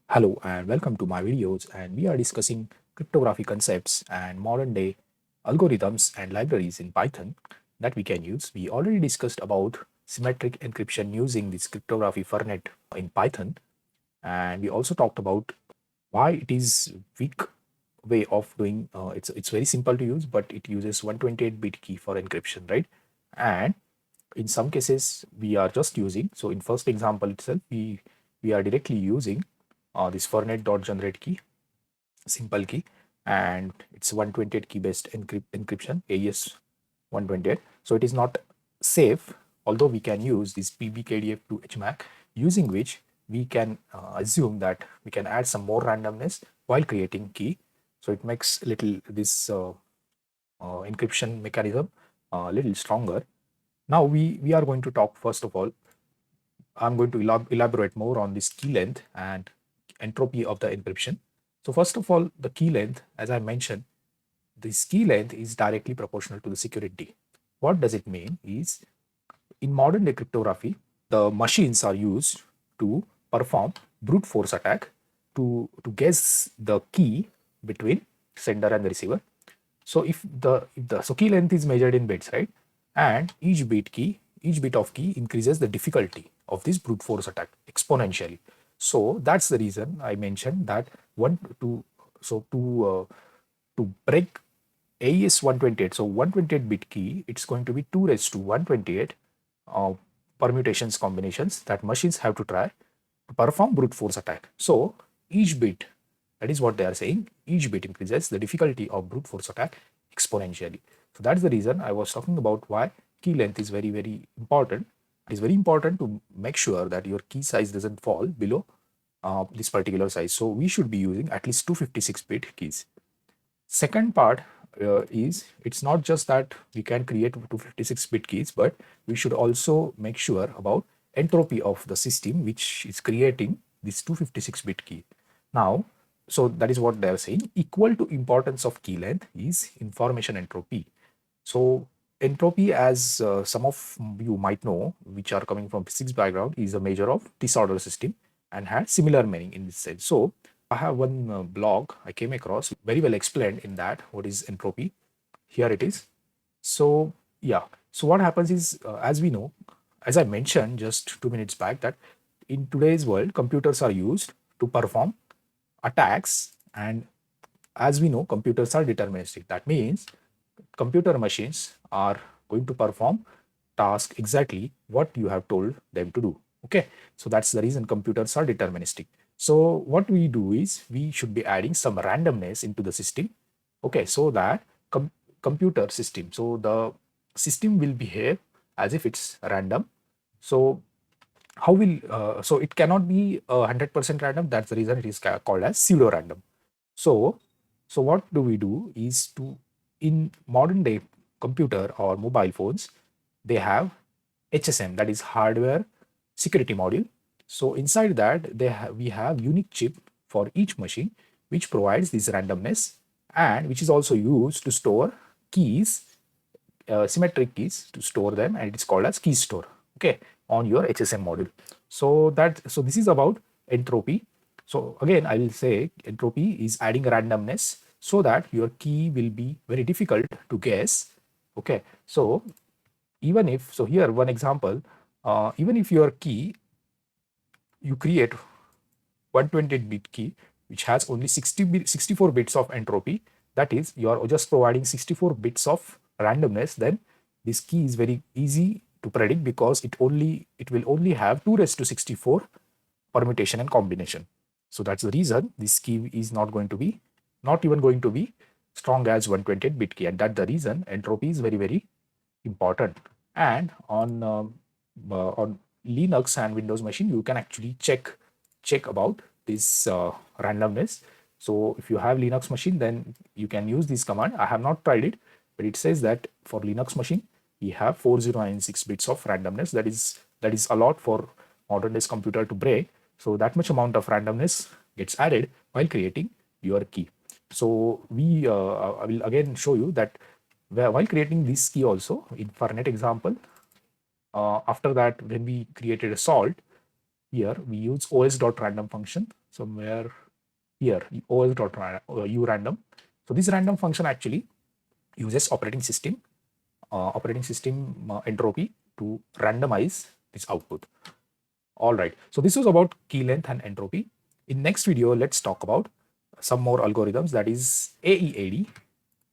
Hello and welcome to my videos, and we are discussing cryptography concepts and modern day algorithms and libraries in Python that we can use. We already discussed about symmetric encryption using this cryptography Fernet in Python, and we also talked about why it is weak way of doing. It's very simple to use, but it uses 128-bit key for encryption, right? And in some cases we are just using, so in first example itself we are directly using this Fernet.generate key, simple key, and it's 128 key based encryption, AES 128. So it is not safe, although we can use this PBKDF to HMAC, using which we can assume that we can add some more randomness while creating key. So it makes little this encryption mechanism a little stronger. Now we are going to talk, first of all, I'm going to elaborate more on this key length and entropy of the encryption. So first of all, the key length, as I mentioned, this key length is directly proportional to the security. What does it mean is, in modern day cryptography, the machines are used to perform brute force attack to guess the key between sender and the receiver. So if the key length is measured in bits, right, and each bit of key increases the difficulty of this brute force attack exponentially. So that's the reason I mentioned that one to so to break AES 128, so 128 bit key, it's going to be 2 raised to 128 permutations combinations that machines have to try to perform brute force attack. So each bit, that is what they are saying, each bit increases the difficulty of brute force attack exponentially. So that's the reason I was talking about why key length is very important. It is very important to make sure that your key size doesn't fall below this particular size. So we should be using at least 256-bit keys. Second part is, it's not just that we can create 256-bit keys, but we should also make sure about entropy of the system which is creating this 256-bit key. Now, so that is what they are saying. Equal to importance of key length is information entropy. So entropy, as some of you might know, which are coming from physics background, is a measure of disorder system and had similar meaning in this sense. So I have one blog I came across, very well explained in that what is entropy. Here it is. So yeah, so what happens is, as we know, as I mentioned just 2 minutes back, that in today's world computers are used to perform attacks, and as we know, computers are deterministic. That means computer machines are going to perform task exactly what you have told them to do. Okay, so that's the reason computers are deterministic. So what we do is, we should be adding some randomness into the system. Okay, so that computer system, so the system will behave as if it's random. So how will so it cannot be 100% random. That's the reason it is called as pseudo random. So what do we do is, to in modern day computer or mobile phones, they have HSM, that is hardware security module. So inside that we have unique chip for each machine, which provides this randomness and which is also used to store keys, symmetric keys to store them, and it is called as key store, okay, on your HSM module. So this is about entropy. So again, I will say entropy is adding randomness so that your key will be very difficult to guess. Okay, so even if, so here one example, even if your key, you create 128-bit key which has only 64 bits of entropy, that is, you are just providing 64 bits of randomness, then this key is very easy to predict, because it will only have 2 raised to 64 permutation and combination. So that's the reason this key is not even going to be strong as 128-bit key, and that's the reason entropy is very important. And on Linux and Windows machine, you can actually check about this randomness. So if you have Linux machine, then you can use this command. I have not tried it, but it says that for Linux machine we have 4096 bits of randomness. That is a lot for modern days computer to break. So that much amount of randomness gets added while creating your key. So I will again show you that while creating this key also in Fernet example. After that, when we created a salt, here we use os.random function somewhere here, os.u random. So this random function actually uses operating system entropy to randomize this output. All right, so this was about key length and entropy. In next video, let's talk about some more algorithms, that is AEAD.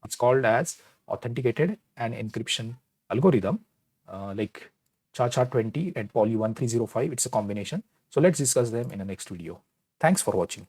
It's called as authenticated and encryption algorithm, like CHA-20 and Poly 1305. It's a combination. So let's discuss them in the next video. Thanks for watching.